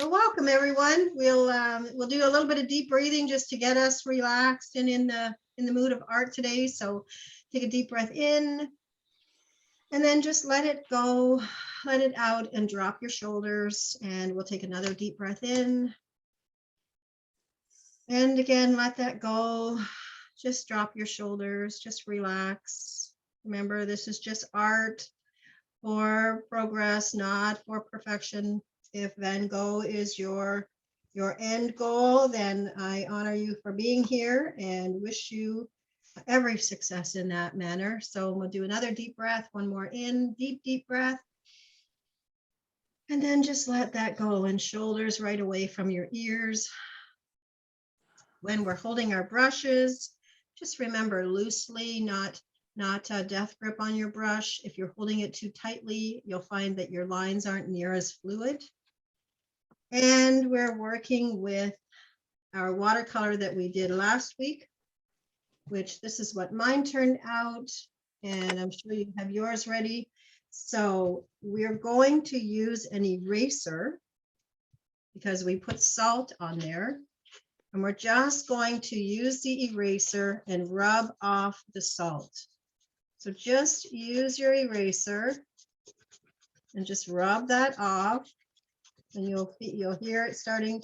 So welcome everyone. We'll do a little bit of deep breathing just to get us relaxed and in the mood of art today. So take a deep breath in and then just let it go, let it out and drop your shoulders. And we'll take another deep breath in. And again, let that go. Just drop your shoulders, just relax. Remember, this is just art for progress, not for perfection. If Van Gogh is your end goal, then I honor you for being here and wish you every success in that manner. So we'll do another deep breath, one more in, deep breath. And then just let that go and shoulders right away from your ears. When we're holding our brushes, just remember loosely, not a death grip on your brush. If you're holding it too tightly, you'll find that your lines aren't near as fluid. And we're working with our watercolor that we did last week, which this is what mine turned out. And I'm sure you have yours ready. So we're going to use an eraser because we put salt on there. And we're just going to use the eraser and rub off the salt. So just use your eraser and just rub that off. And you'll hear it starting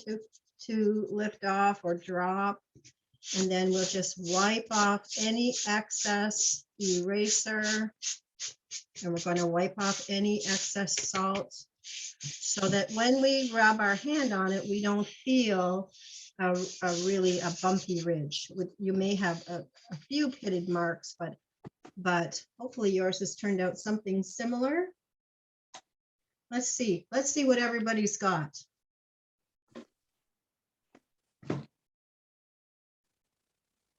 to lift off or drop. And then we'll just wipe off any excess eraser. And we're going to wipe off any excess salt so that when we rub our hand on it, we don't feel a really bumpy ridge. You may have a few pitted marks, but hopefully yours has turned out something similar. Let's see what everybody's got.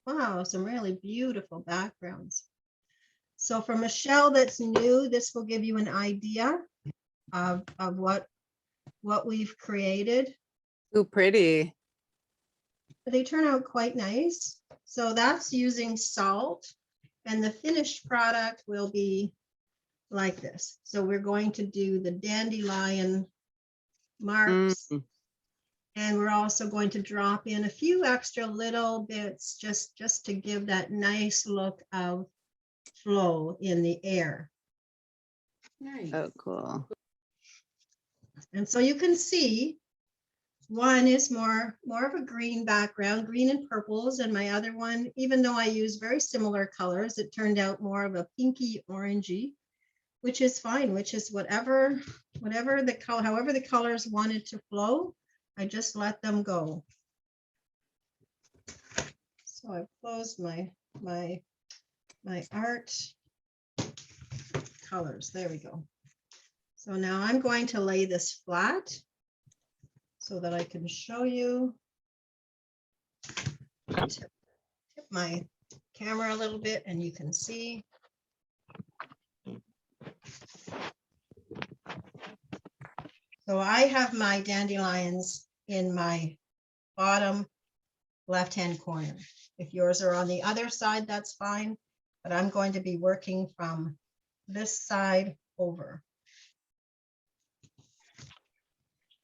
Wow, some really beautiful backgrounds. So for Michelle that's new, this will give you an idea of what we've created. Ooh, pretty. They turn out quite nice. So that's using salt, and the finished product will be like this. So we're going to do the dandelion marks. And we're also going to drop in a few extra little bits just to give that nice look of flow in the air. Nice. Oh, cool. And so you can see one is more of a green background, green and purples, and my other one, even though I use very similar colors, it turned out more of a pinky orangey, which is fine, which is whatever the color, however the colors wanted to flow, I just let them go. So I've closed my art colors. There we go. So now I'm going to lay this flat so that I can show you. Tip my camera a little bit and you can see. So I have my dandelions in my bottom left-hand corner. If yours are on the other side, that's fine, but I'm going to be working from this side over.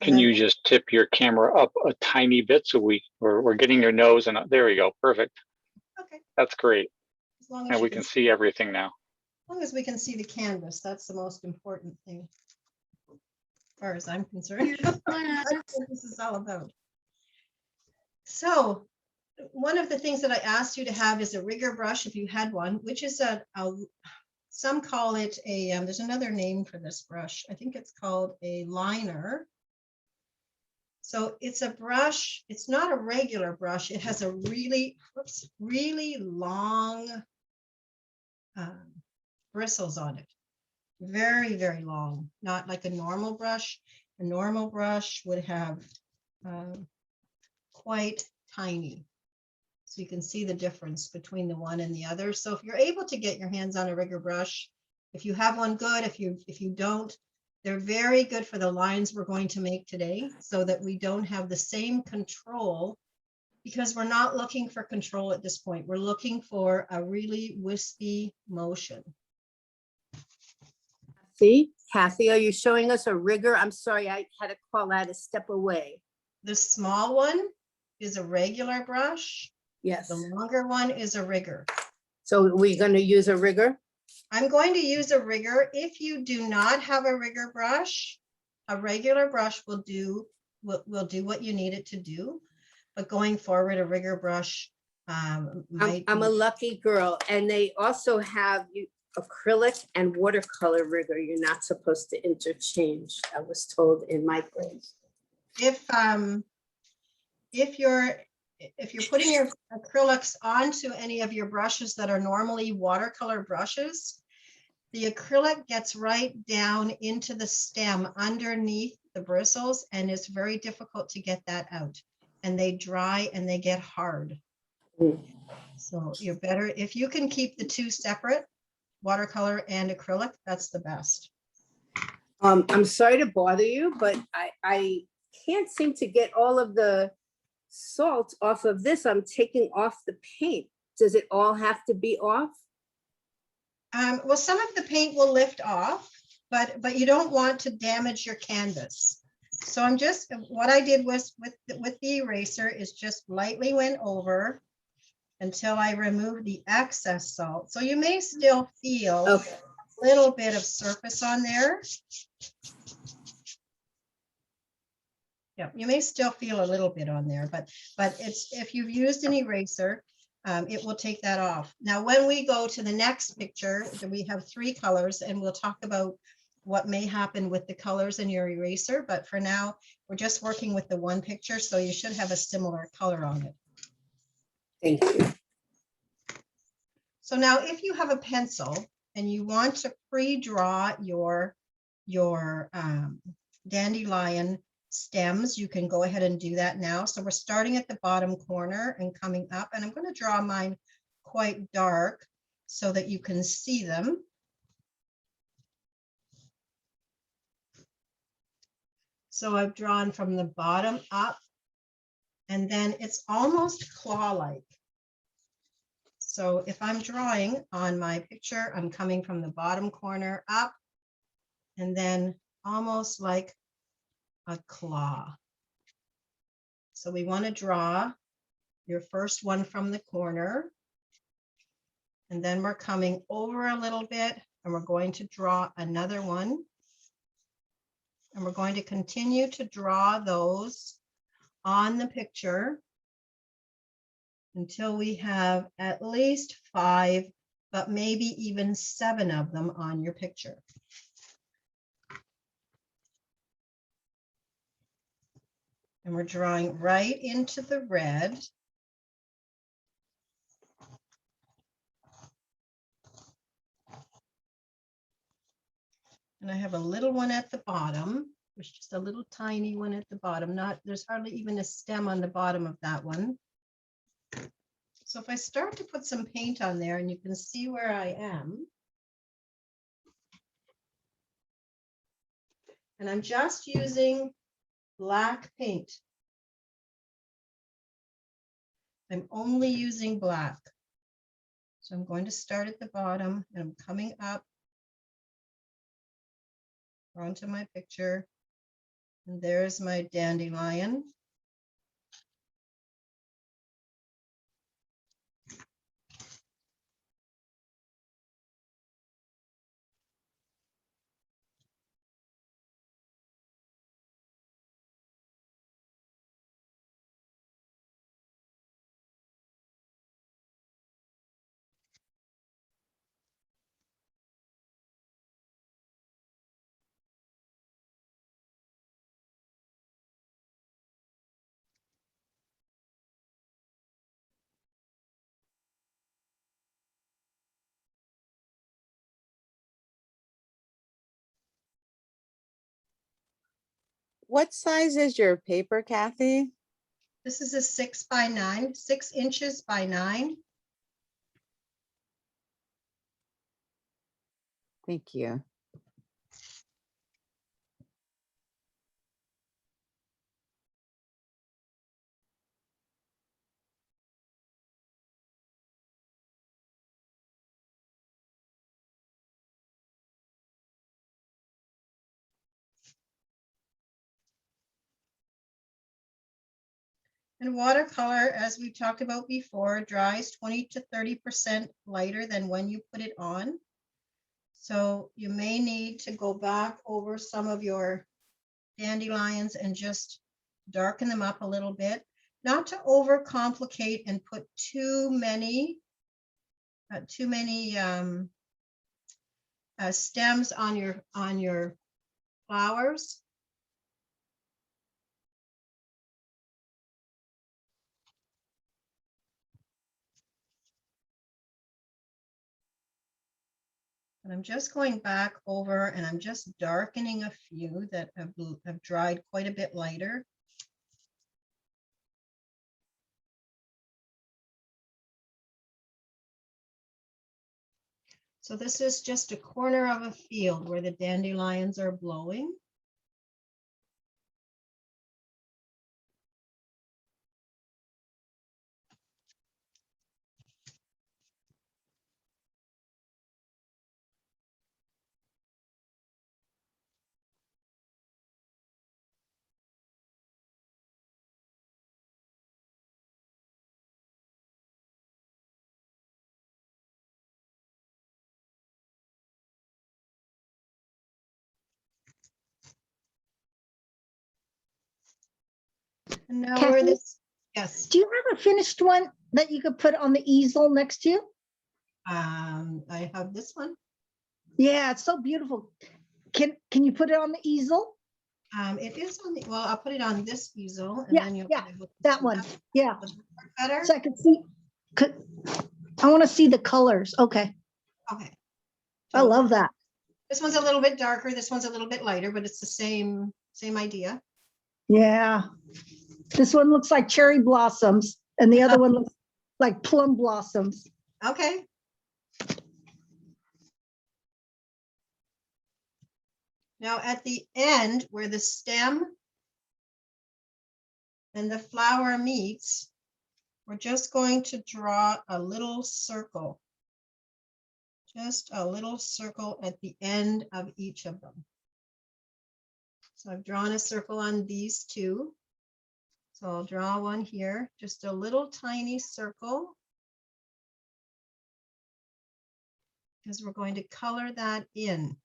Can you just tip your camera up a tiny bit so we're getting your nose, and there we go. Perfect. Okay. That's great. As long as And we can see everything now. As long as we can see the canvas, that's the most important thing, as far as I'm concerned. That's what this is all about. So one of the things that I asked you to have is a rigger brush, if you had one, which is some call it a, there's another name for this brush. I think it's called a liner. So it's a brush, it's not a regular brush. It has a really long bristles on it. Very, very long, not like a normal brush. A normal brush would have quite tiny. So you can see the difference between the one and the other. So if you're able to get your hands on a rigger brush, if you have one, good. If you don't, they're very good for the lines we're going to make today, so that we don't have the same control, because we're not looking for control at this point. We're looking for a really wispy motion. Kathy. Kathy, are you showing us a rigger? I'm sorry, I had to call out a step away. The small one is a regular brush. Yes. The longer one is a rigger. So we're going to use a rigger? I'm going to use a rigger. If you do not have a rigger brush, a regular brush will do what you need it to do. But going forward, a rigger brush might. I'm a lucky girl. And they also have acrylic and watercolor rigger. You're not supposed to interchange. I was told in my place. If you're putting your acrylics onto any of your brushes that are normally watercolor brushes, the acrylic gets right down into the stem underneath the bristles, and it's very difficult to get that out. And they dry and they get hard. So you're better if you can keep the two separate, watercolor and acrylic, that's the best. I'm sorry to bother you, but I can't seem to get all of the salt off of this. I'm taking off the paint. Does it all have to be off? Well, some of the paint will lift off, but you don't want to damage your canvas. So what I did was with the eraser is just lightly went over until I removed the excess salt. So you may still feel a little bit of surface on there. Yeah, you may still feel a little bit on there, but it's if you've used an eraser, it will take that off. Now, when we go to the next picture, we have 3 colors, and we'll talk about what may happen with the colors in your eraser. But for now, we're just working with the one picture, so you should have a similar color on it. Thank you. So now, if you have a pencil and you want to pre-draw your dandelion stems, you can go ahead and do that now. So we're starting at the bottom corner and coming up, and I'm going to draw mine quite dark so that you can see them. So I've drawn from the bottom up, and then it's almost claw-like. So if I'm drawing on my picture, I'm coming from the bottom corner up, and then almost like a claw. So we want to draw your first one from the corner, and then we're coming over a little bit, and we're going to draw another one, and we're going to continue to draw those on the picture until we have at least 5, but maybe even 7 of them on your picture. And we're drawing right into the red. And I have a little one at the bottom. There's just a little tiny one at the bottom. There's hardly even a stem on the bottom of that one. So if I start to put some paint on there, and you can see where I am. And I'm just using black paint. I'm only using black. So I'm going to start at the bottom, and I'm coming up onto my picture. And there's my dandelion. What size is your paper, Kathy? This is a 6 by 9, 6 inches by 9. Thank you. And watercolor, as we talked about before, dries 20 to 30% lighter than when you put it on. So you may need to go back over some of your dandelions and just darken them up a little bit, not to overcomplicate and put too many stems on your flowers. And I'm just going back over and I'm just darkening a few that have dried quite a bit lighter. So this is just a corner of a field where the dandelions are blowing. And now where Kathy? this, yes, Do you have a finished one that you could put on the easel next to you? I have this one. Yeah, it's so beautiful. Can you put it on the easel? It is on the, well, I'll put it on this easel and Yeah, then you'll. yeah, that one. Yeah, Does it work better? so I could see. I want to see the colors. Okay, Okay. I So love that. this one's a little bit darker, this one's a little bit lighter, but it's the same idea. Yeah, this one looks like cherry blossoms, and the other one looks like plum blossoms. Okay. Now at the end where the stem and the flower meets, we're just going to draw a little circle. Just a little circle at the end of each of them. So I've drawn a circle on these two. So I'll draw one here, just a little tiny circle. Because we're going to color that in.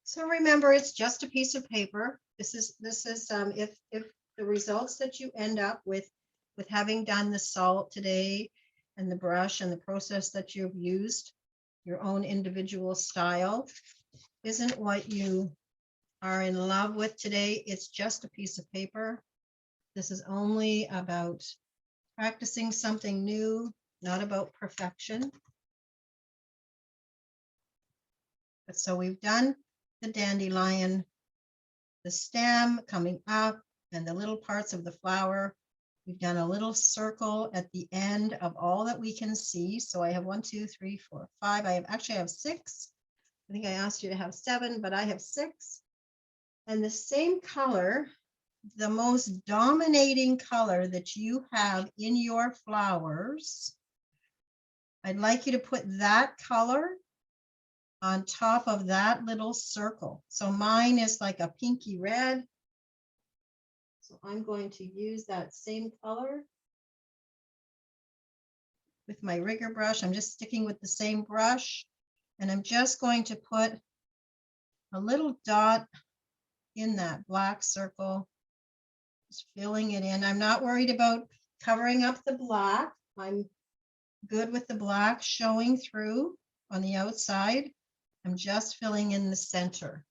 So remember, it's just a piece of paper. This is if the results that you end up with having done the salt today and the brush and the process that you've used, your own individual style, isn't what you are in love with today. It's just a piece of paper. This is only about practicing something new, not about perfection. But so we've done the dandelion, the stem coming up, and the little parts of the flower. We've done a little circle at the end of all that we can see. So I have 1, 2, 3, 4, 5. I have 6. I think I asked you to have 7, but I have 6. And the same color, the most dominating color that you have in your flowers, I'd like you to put that color on top of that little circle. So mine is like a pinky red. So I'm going to use that same color with my rigger brush. I'm just sticking with the same brush, and I'm just going to put a little dot in that black circle, just filling it in. I'm not worried about covering up the black. I'm good with the black showing through on the outside. I'm just filling in the center.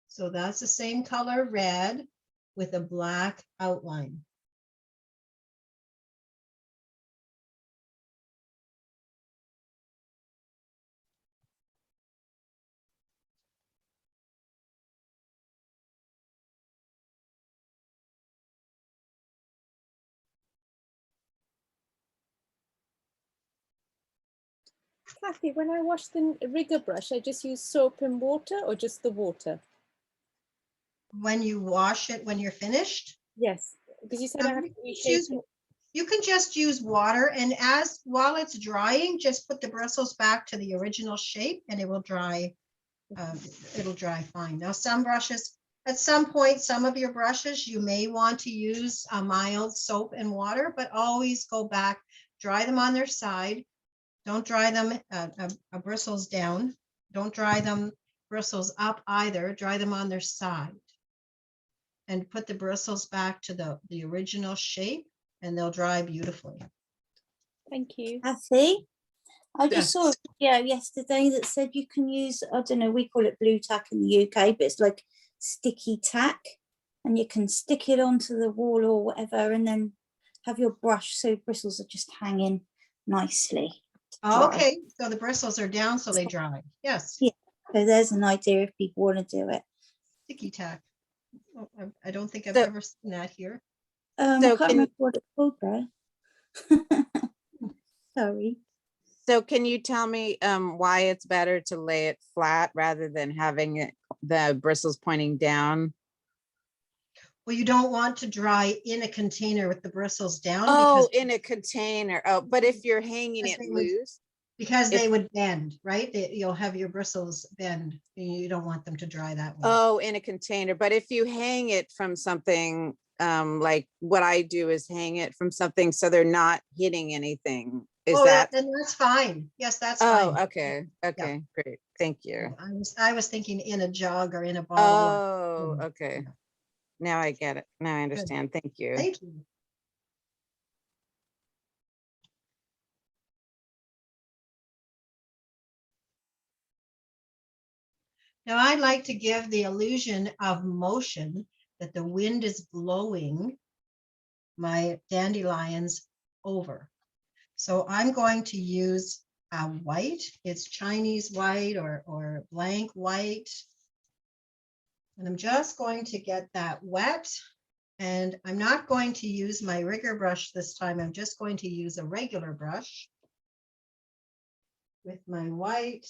So that's the same color red with a black outline. Kathy, when I wash the rigger brush, I just use soap and water or just the water? When you wash it, when you're finished, Yes, because you said I have to reshape it. you can just use water, and while it's drying, just put the bristles back to the original shape and it will dry. It'll dry fine. Now, some brushes, at some point, some of your brushes, you may want to use a mild soap and water, but always go back, dry them on their side. Don't dry them bristles down. Don't dry them bristles up either. Dry them on their side. And put the bristles back to the original shape, and they'll dry beautifully. Thank you. Kathy, I just Yes. saw a video yesterday that said you can use, I don't know, we call it blue tack in the UK, but it's like sticky tack, and you can stick it onto the wall or whatever, and then have your brush so bristles are just hanging nicely. Dry. Okay, so the bristles are down, so they dry. Yes, Yeah. So there's an idea if people want to do it. sticky tack. Oh, I don't think I've So- ever seen that here. I So can't can- remember what it's called there. Sorry. So can you tell me why it's better to lay it flat rather than having the bristles pointing down? Well, you don't want to dry in a container with the bristles down Oh, in a container. Oh, but if you're hanging Because it they would- loose, because they if- would bend, right? You'll have your bristles bend. And you don't want them to dry that way. oh, in a container. But if you hang it from something, like what I do is hang it from something so they're not hitting anything. Is Oh, that? then that's fine. Yes, that's Oh, fine. okay. Okay, great. Thank you. I was thinking in a jug or in a bottle. Oh, Mm, okay. Now I get it. Now I understand. Thank you. Thank you. Now, I'd like to give the illusion of motion, that the wind is blowing my dandelions over. So I'm going to use white. It's Chinese white or blank white. And I'm just going to get that wet. And I'm not going to use my rigger brush this time. I'm just going to use a regular brush with my white.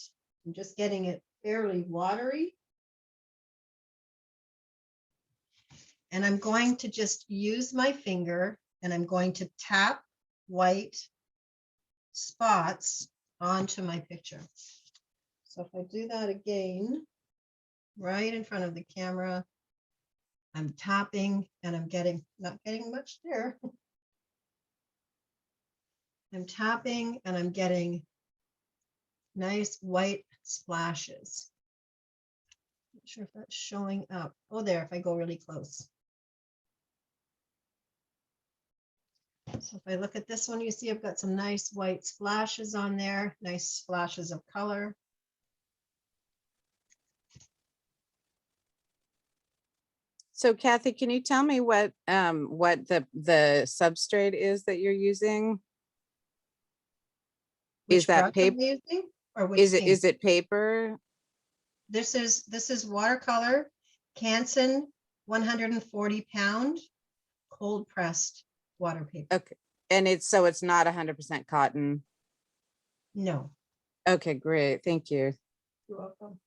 I'm just getting it fairly watery. And I'm going to just use my finger and I'm going to tap white spots onto my picture. So if I do that again, right in front of the camera, I'm tapping and I'm not getting much there. I'm tapping and I'm getting nice white splashes. Not sure if that's showing up. Oh, there, if I go really close. So if I look at this one, you see I've got some nice white splashes on there, nice splashes of color. So Kathy, can you tell me what the substrate is that you're using? Is Which that brush am paper? I using? Or which Is paint? it paper? This is watercolor, Canson 140 pound cold pressed water paper. Okay. And it's not 100% cotton. No. Okay, great. Thank you. You're welcome.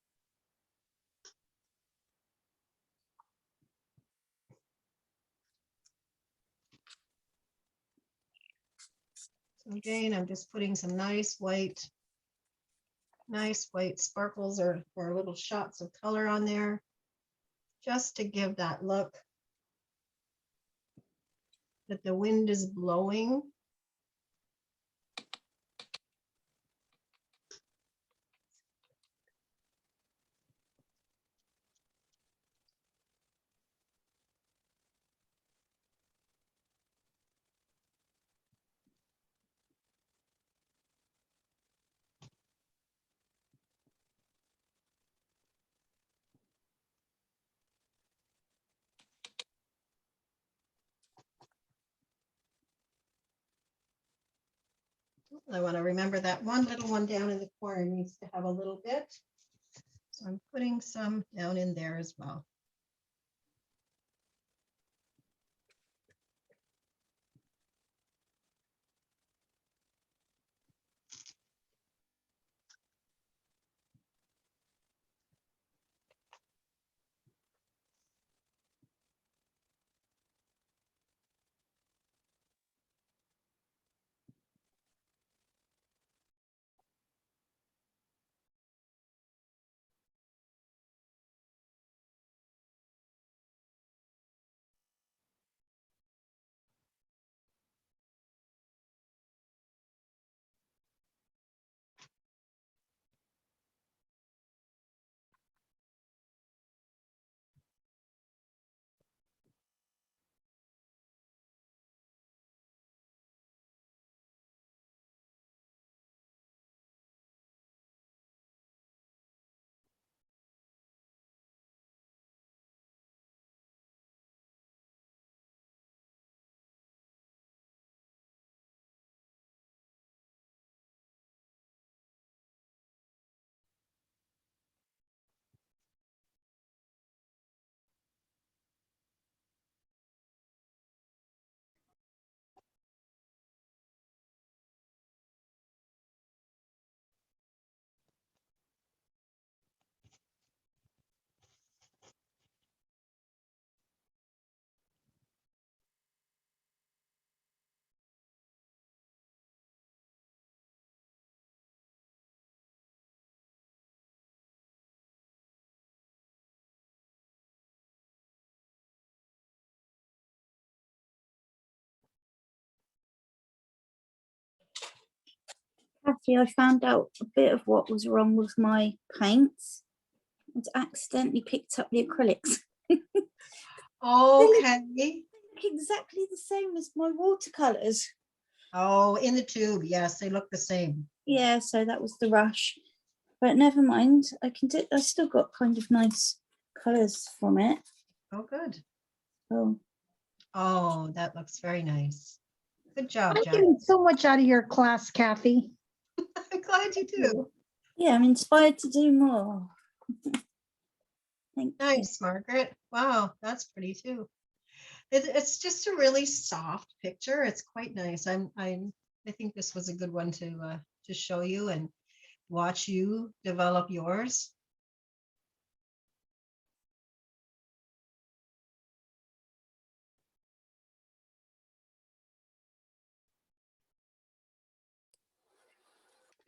So again, I'm just putting some nice white sparkles or little shots of color on there, just to give that look that the wind is blowing. I want to remember that one little one down in the corner needs to have a little bit. So I'm putting some down in there as well. Kathy, I found out a bit of what was wrong with my paints. I'd accidentally picked up the acrylics. Okay. Look exactly the same as my watercolors. Oh, in the tube. Yes, they look the same. Yeah, so that was the rush. But never mind. I can do. I still got kind of nice colors from it. Oh, good. Oh, Oh, that looks very nice. Good job, I'm Jack. getting so much out of your class, Kathy. I'm glad you do. yeah, I'm inspired to do more. Thank you. Nice, Margaret. Wow, that's pretty too. It's just a really soft picture. It's quite nice. I think this was a good one to show you and watch you develop yours.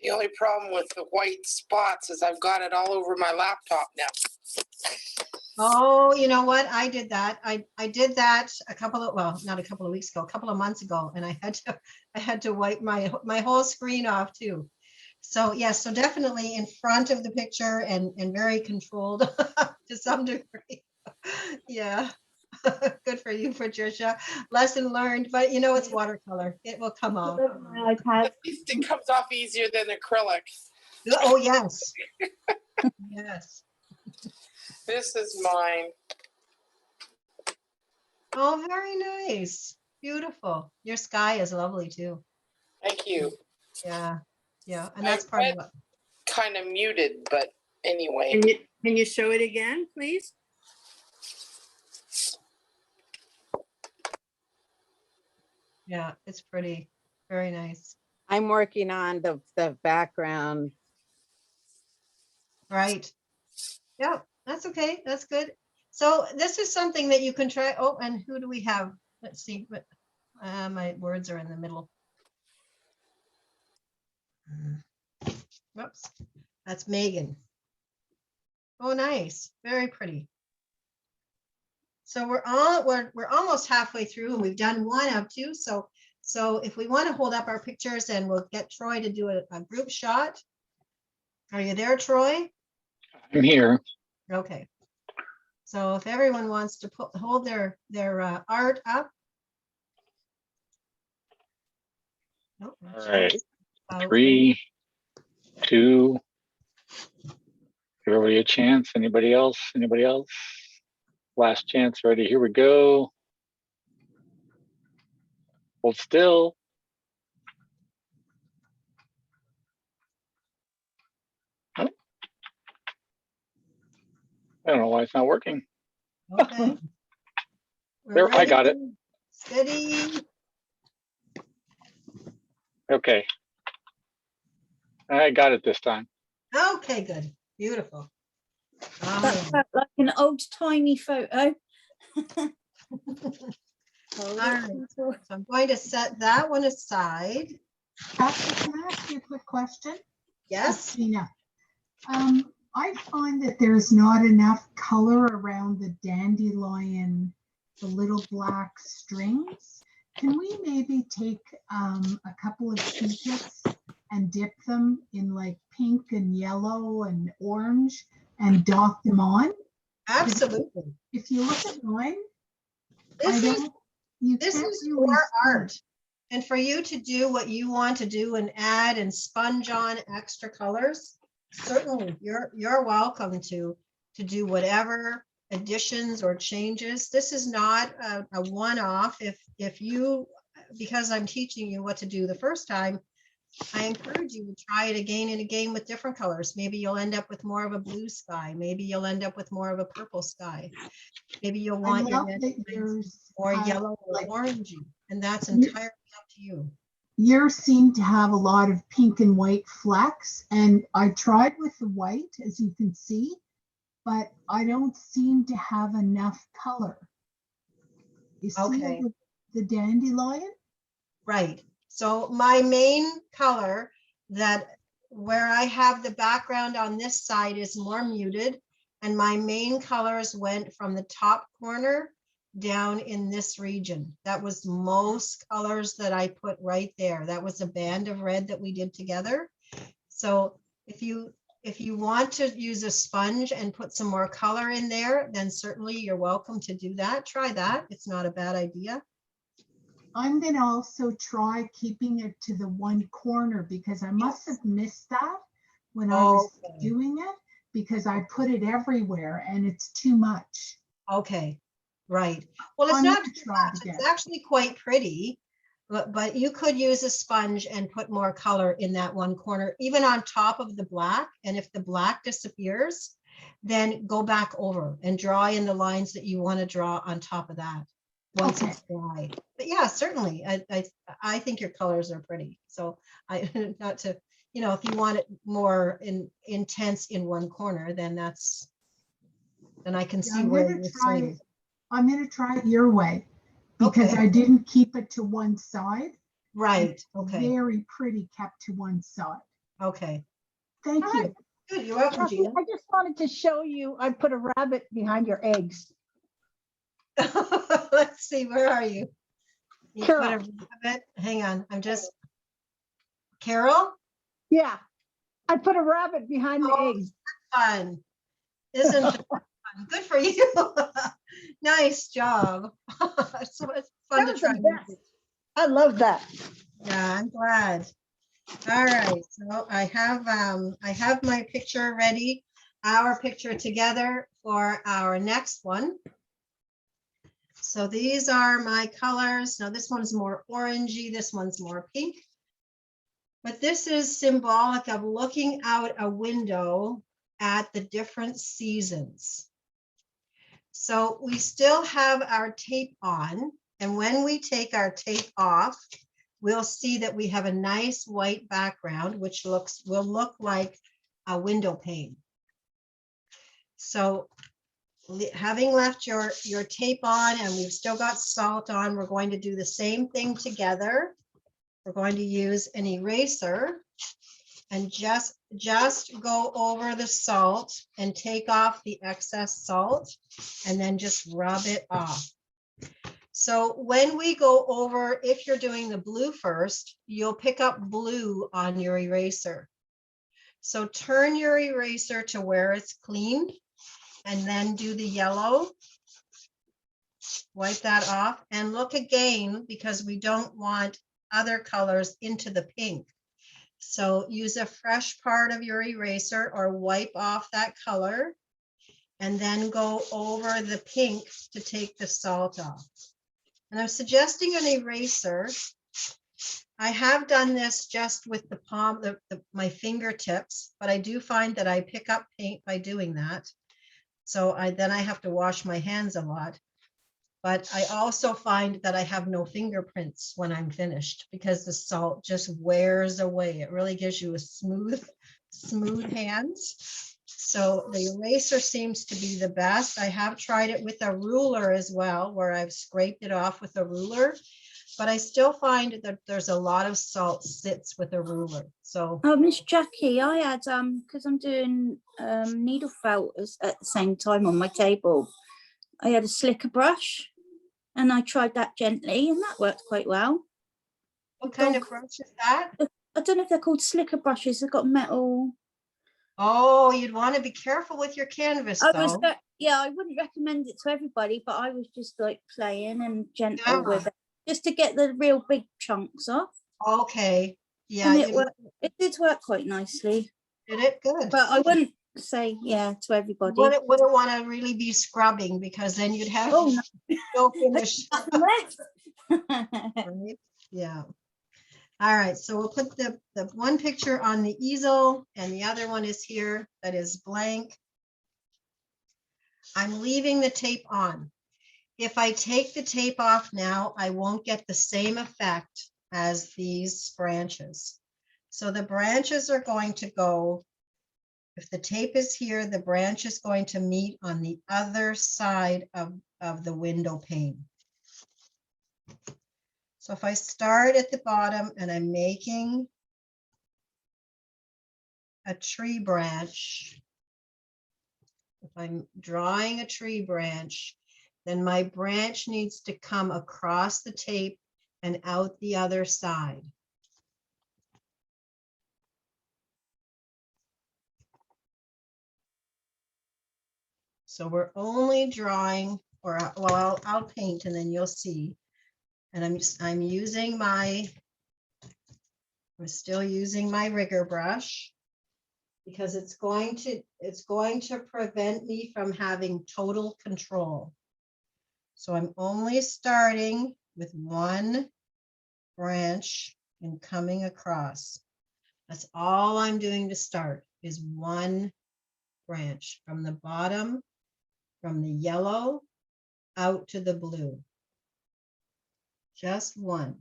The only problem with the white spots is I've got it all over my laptop now. Oh, you know what? I did that. I did that not a couple of weeks ago, a couple of months ago, and I had to wipe my whole screen off too. So yes, so definitely in front of the picture and very controlled to some degree. Yeah. Good for you, Patricia. Lesson learned, but you know it's watercolor. It will come off. My iPad. At least it comes off easier than acrylic. Oh yes. Yes. This is mine. Oh, very nice. Beautiful. Your sky is lovely too. Thank you. Yeah. Yeah. And My that's part of red what. kind of muted, but anyway. Can you show it again, please? Yeah, it's pretty. Very nice. I'm working on the background. Right. Yeah, that's okay. That's good. So this is something that you can try. Oh, and who do we have? Let's see. My words are in the middle. Whoops. That's Megan. Oh, nice. Very pretty. So we're almost halfway through and we've done one of two. So if we want to hold up our pictures and we'll get Troy to do a group shot. Are you there, Troy? I'm here. Okay. So if everyone wants to hold their art up. Oh, All right. okay. 3, 2. Give everybody a chance. Anybody else? Anybody else? Last chance. Ready? Here we go. Hold still. I don't know why it's not working. Okay. We're There, I got it. ready. Steady. Okay. I got it this time. Okay, good. Beautiful. All That right. felt like an old timey photo. Hold All it right. until- So I'm going to set that one aside. Kathy, can I ask you a quick question? Yes. Christina, I find that there's not enough color around the dandelion, the little black strings. Can we maybe take a couple of Q-tips and dip them in like pink and yellow and orange and dot them on? Absolutely. If you look at mine, This is you this can't is really your see. art. And for you to do what you want to do and add and sponge on extra colors, certainly you're welcome to do whatever additions or changes. This is not a one-off. If you, because I'm teaching you what to do the first time, I encourage you to try it again and again with different colors. Maybe you'll end up with more of a blue sky. Maybe you'll end up with more of a purple sky. Maybe you'll I want your love that yours or have, yellow or like, orangey, and that's you- entirely up to you. yours seem to have a lot of pink and white flecks, and I tried with the white, as you can see, but I don't seem to have enough color. You see Okay. the dandelion? Right. So my main color that where I have the background on this side is more muted, and my main colors went from the top corner down in this region. That was most colors that I put right there. That was a band of red that we did together. So if you want to use a sponge and put some more color in there, then certainly you're welcome to do that. Try that. It's not a bad idea. I'm gonna also try keeping it to the one corner because I must have missed that when I was Okay. doing it, because I put it everywhere and it's too much. Okay, right. Well, it's I'm not gonna too try it much. It's again. actually quite pretty, but you could use a sponge and put more color in that one corner, even on top of the black. And if the black disappears, then go back over and draw in the lines that you want to draw on top of that once Okay. it's dry. But yeah, certainly, I think your colors are pretty. So I not to, you know, if you want it more intense in one corner, then I can Yeah, see where you're saying. I'm gonna try it your way because Okay. I didn't keep it to one side. and Right, it's okay, Very pretty kept to one side. okay. Thank All you. right, good, you're welcome, Kathy, Gina. I just wanted to show you, I put a rabbit behind your eggs. Let's see, where are you? You put a Carol. rabbit, hang on, Carol? Yeah, I put a rabbit behind the Oh, eggs. Fun, isn't it fun? Good for you. Nice job. It's fun That to was try. the best. I love that. Yeah, I'm glad. All right, so I have my picture ready, our picture together for our next one. So these are my colors. Now this one's more orangey, this one's more pink. But this is symbolic of looking out a window at the different seasons. So we still have our tape on, and when we take our tape off, we'll see that we have a nice white background, which will look like a window pane. So having left your tape on and we've still got salt on, we're going to do the same thing together. We're going to use an eraser and just go over the salt and take off the excess salt and then just rub it off. So when we go over, if you're doing the blue first, you'll pick up blue on your eraser. So turn your eraser to where it's clean and then do the yellow. Wipe that off and look again because we don't want other colors into the pink. So use a fresh part of your eraser or wipe off that color and then go over the pink to take the salt off. And I'm suggesting an eraser. I have done this just with the palm, my fingertips, but I do find that I pick up paint by doing that. So then I have to wash my hands a lot. But I also find that I have no fingerprints when I'm finished because the salt just wears away. It really gives you a smooth hands. So the eraser seems to be the best. I have tried it with a ruler as well, where I've scraped it off with a ruler, but I still find that there's a lot of salt sits with a ruler. So Oh, Miss Jackie, I had because I'm doing needle felt at the same time on my table. I had a slicker brush, and I tried that gently, and that worked quite well. what kind of brush is that? I don't know if they're called slicker brushes. They've got metal. Oh, you'd want to be careful with your canvas though. Yeah, I wouldn't recommend it to everybody, but I was just like playing and gentle Yeah. with it, just to get the real big chunks off. Okay, yeah, And it did work quite nicely. did it good. But I wouldn't say, yeah, to everybody. Wouldn't want to really be scrubbing because then you'd have Oh, no finish. nothing left. Right? Yeah. All right, so we'll put the one picture on the easel and the other one is here that is blank. I'm leaving the tape on. If I take the tape off now, I won't get the same effect as these branches. So the branches are going to go, if the tape is here, the branch is going to meet on the other side of the window pane. So if I start at the bottom and I'm making a tree branch, if I'm drawing a tree branch, then my branch needs to come across the tape and out the other side. So we're only drawing, or well, I'll paint and then you'll see. And I'm still using my rigger brush because it's going to prevent me from having total control. So I'm only starting with one branch and coming across. That's all I'm doing to start is one branch from the bottom, from the yellow out to the blue. Just one.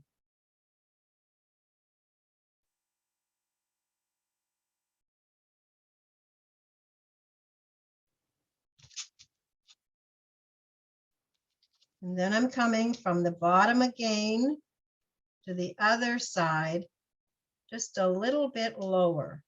And then I'm coming from the bottom again to the other side, just a little bit lower.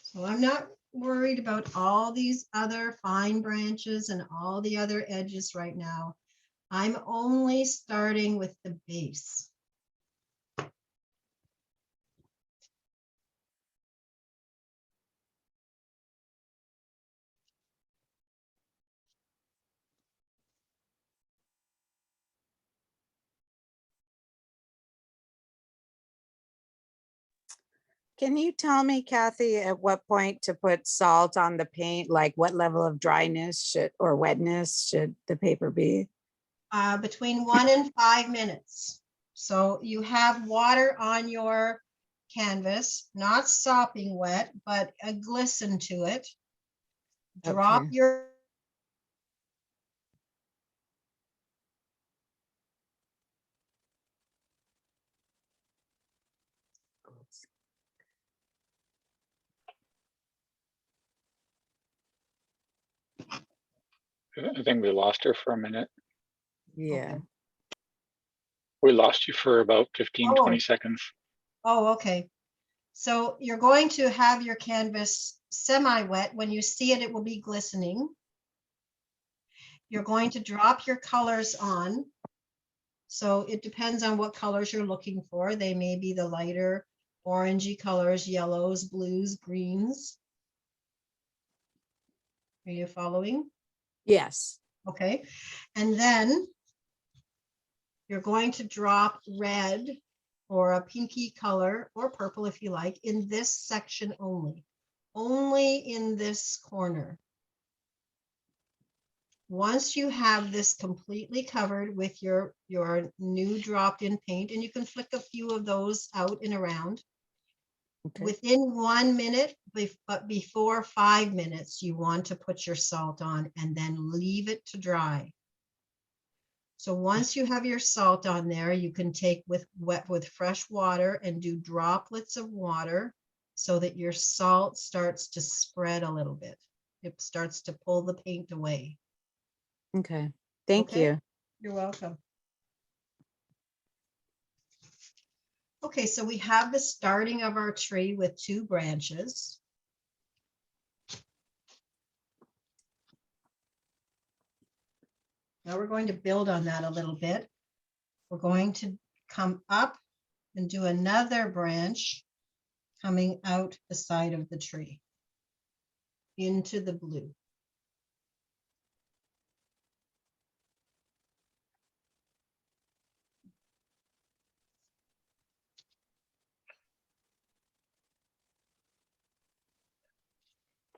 So I'm not worried about all these other fine branches and all the other edges right now. I'm only starting with the base. Can you tell me, Kathy, at what point to put salt on the paint? Like what level of dryness should or wetness should the paper be? Between 1 and 5 minutes. So you have water on your canvas, not sopping wet, but a glisten to it. Drop Okay. your I think we lost her for a minute. Yeah. Okay. We lost you for about 15, Oh. 20 seconds. Oh, okay. So you're going to have your canvas semi-wet. When you see it, it will be glistening. You're going to drop your colors on. So it depends on what colors you're looking for. They may be the lighter orangey colors, yellows, blues, greens. Are you following? Yes. Okay. And then you're going to drop red or a pinky color or purple if you like in this section only in this corner. once you have this completely covered with your new dropped in paint, and you can flick a few of those out and around, Okay. within 1 minute, but before 5 minutes, you want to put your salt on and then leave it to dry. So once you have your salt on there, you can take with fresh water and do droplets of water so that your salt starts to spread a little bit. It starts to pull the paint away. Okay, thank Okay. you. You're welcome. Okay, so we have the starting of our tree with 2 branches. Now we're going to build on that a little bit. We're going to come up and do another branch coming out the side of the tree into the blue.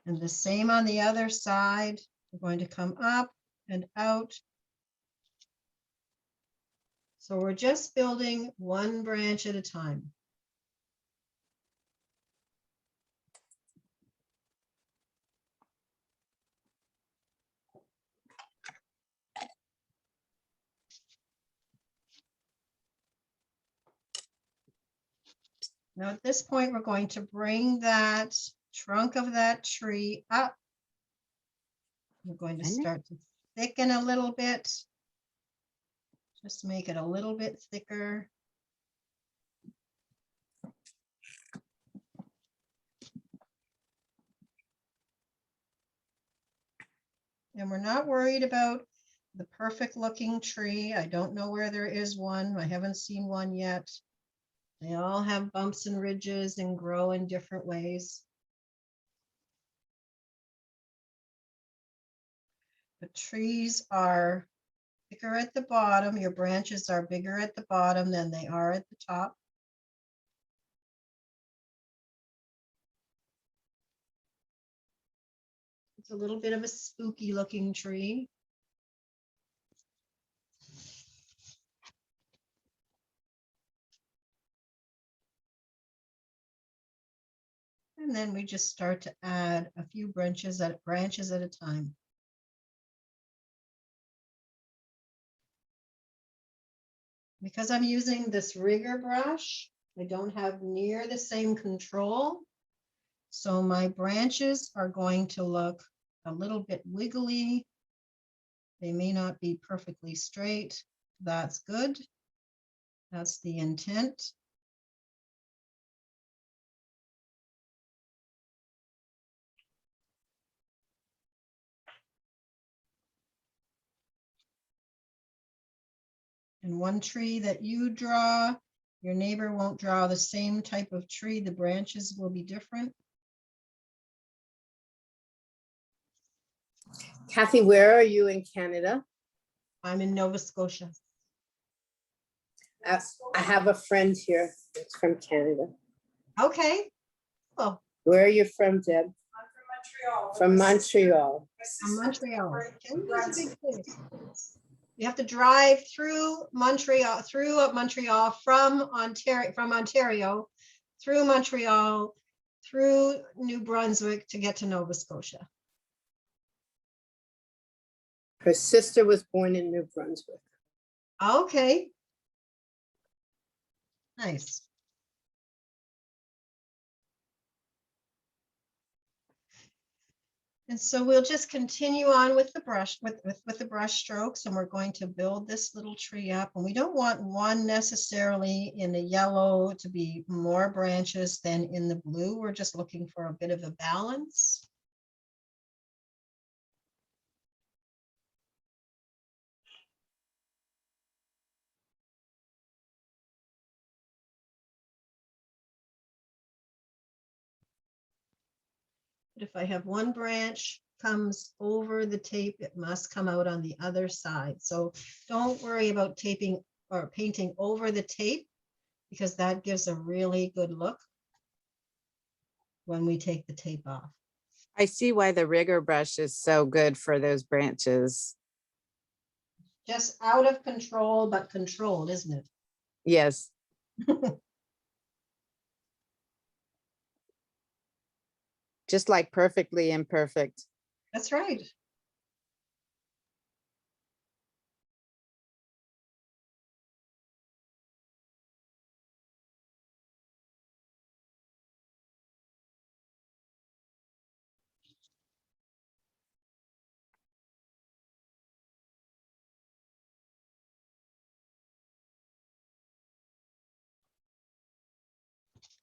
And the same on the other side. We're going to come up and out. So we're just building 1 branch at a time. Now at this point, we're going to bring that trunk of that tree up. We're going to start to thicken a little bit. Just make it a little bit thicker. And we're not worried about the perfect looking tree. I don't know where there is one. I haven't seen one yet. They all have bumps and ridges and grow in different ways. The trees are thicker at the bottom. Your branches are bigger at the bottom than they are at the top. It's a little bit of a spooky looking tree. And then we just start to add a few branches at a time. Because I'm using this rigger brush, I don't have near the same control. So my branches are going to look a little bit wiggly. They may not be perfectly straight. That's good. That's the intent. And one tree that you draw, your neighbor won't draw the same type of tree. The branches will be different. Kathy, where are you in Canada? I'm in Nova Scotia. I have a friend here that's from Canada. Okay. Oh, Where are you from, Deb? From Montreal. from Montreal. Canada's a big place. You have to drive through Montreal, from Ontario, through Montreal, through New Brunswick to get to Nova Scotia. Her sister was born in New Brunswick. Okay. Nice. And so we'll just continue on with the brush, with the brush strokes, and we're going to build this little tree up. And we don't want one necessarily in the yellow to be more branches than in the blue. We're just looking for a bit of a balance. But if I have one branch comes over the tape, it must come out on the other side. So don't worry about taping or painting over the tape, because that gives a really good look when we take the tape off. I see why the rigger brush is so good for those branches. Just out of control, but controlled, isn't it? Yes. Just like perfectly imperfect. That's right.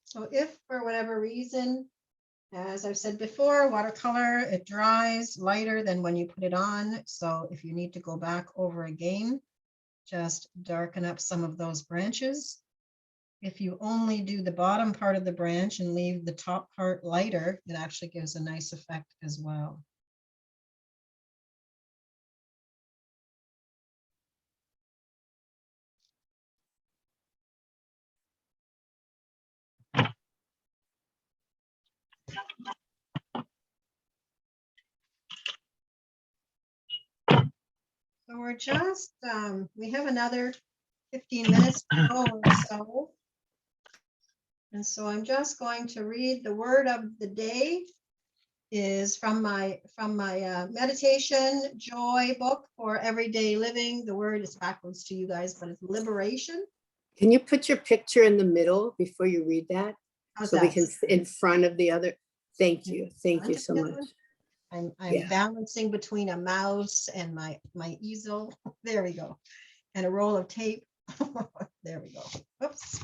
So if for whatever reason, as I've said before, watercolor, it dries lighter than when you put it on. So if you need to go back over again, just darken up some of those branches. If you only do the bottom part of the branch and leave the top part lighter, it actually gives a nice effect as well. So we're just, we have another 15 minutes to go or so. And so I'm just going to read the word of the day is from my meditation joy book for everyday living. The word is backwards to you guys, but it's liberation. Can you put your picture in the middle before you read that? How's So we that? can, in front of the other. Thank you. Thank you so much. I'm Yeah. balancing between a mouse and my easel. There we go. And a roll of tape. There we go. Oops.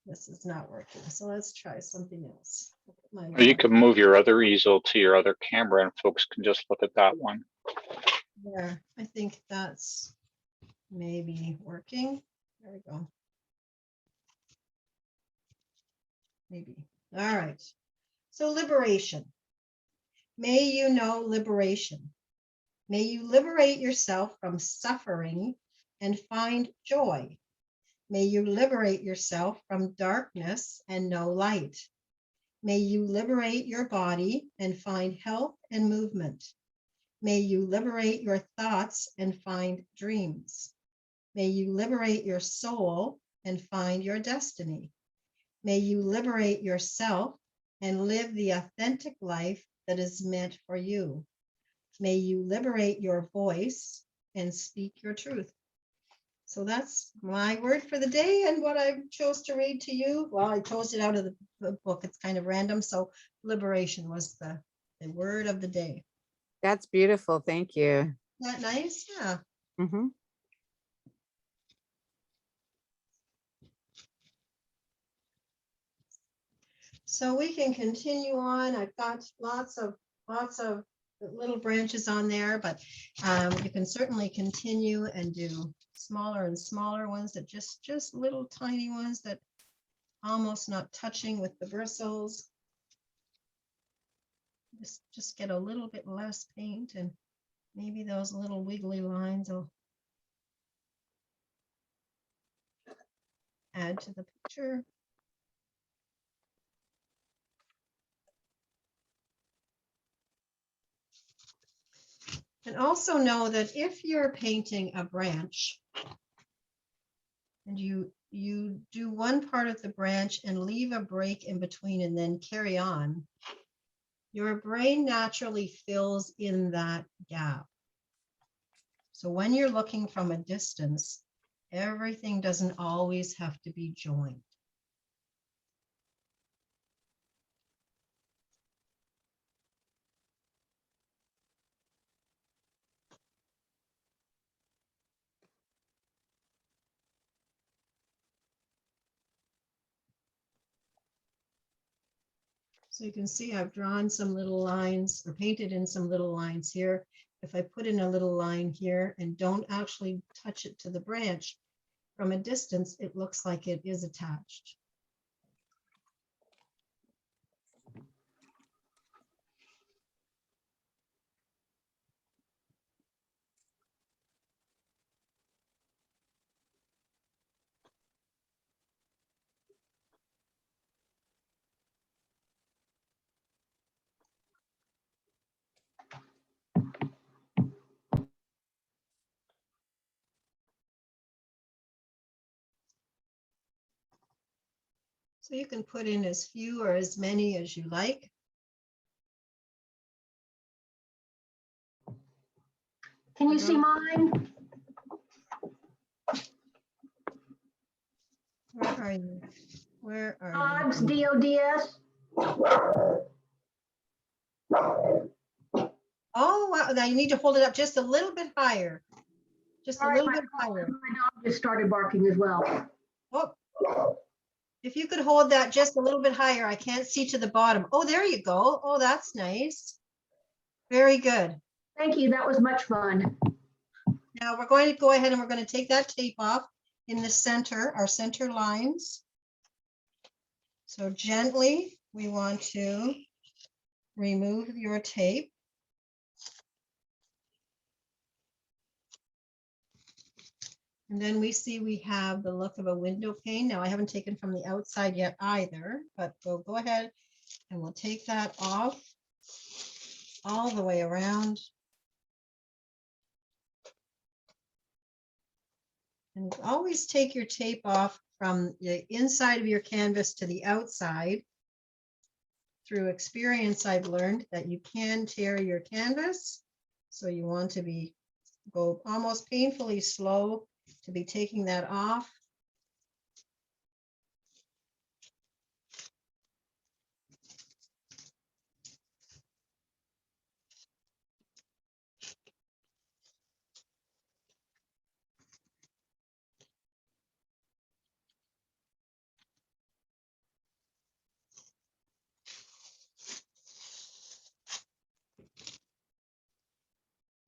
This is not working. So let's try something else. Or you could move your other easel to your other camera and folks can just look at that one. There, I think that's maybe working. There we go. Maybe. All right. So liberation. May you know liberation. May you liberate yourself from suffering and find joy. May you liberate yourself from darkness and know light. May you liberate your body and find health and movement. May you liberate your thoughts and find dreams. May you liberate your soul and find your destiny. May you liberate yourself and live the authentic life that is meant for you. May you liberate your voice and speak your truth. So that's my word for the day and what I chose to read to you. Well, I chose it out of the book. It's kind of random. So liberation was the word of the day. That's beautiful. Thank you. Isn't that nice? Yeah. Mm-hmm. So we can continue on. I've got lots of little branches on there, but you can certainly continue and do smaller and smaller ones that just little tiny ones that almost not touching with the bristles. Just get a little bit less paint and maybe those little wiggly lines will add to the picture. And also know that if you're painting a branch and you do one part of the branch and leave a break in between and then carry on, your brain naturally fills in that gap. So when you're looking from a distance, everything doesn't always have to be joined. So you can see I've drawn some little lines or painted in some little lines here. If I put in a little line here and don't actually touch it to the branch, from a distance, it looks like it is attached. So you can put in as few or as many as you like. Can you see mine? Where are you? Where are Odds, you? DODS. Oh, wow. Now you need to hold it up just a little bit higher. Just a Sorry, little my bit higher. dog just started barking as well. Oh, if you could hold that just a little bit higher, I can't see to the bottom. Oh, there you go. Oh, that's nice. Very good. Thank you. That was much fun. Now we're going to go ahead and we're going to take that tape off in the center, our center lines. So gently, we want to remove your tape. And then we see we have the look of a window pane. Now I haven't taken from the outside yet either, but we'll go ahead and we'll take that off all the way around. And always take your tape off from the inside of your canvas to the outside. Through experience, I've learned that you can tear your canvas. So you want to go almost painfully slow to be taking that off.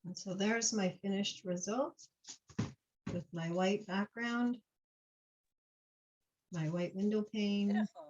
And so there's my finished result with my white background, my white window pane. Beautiful.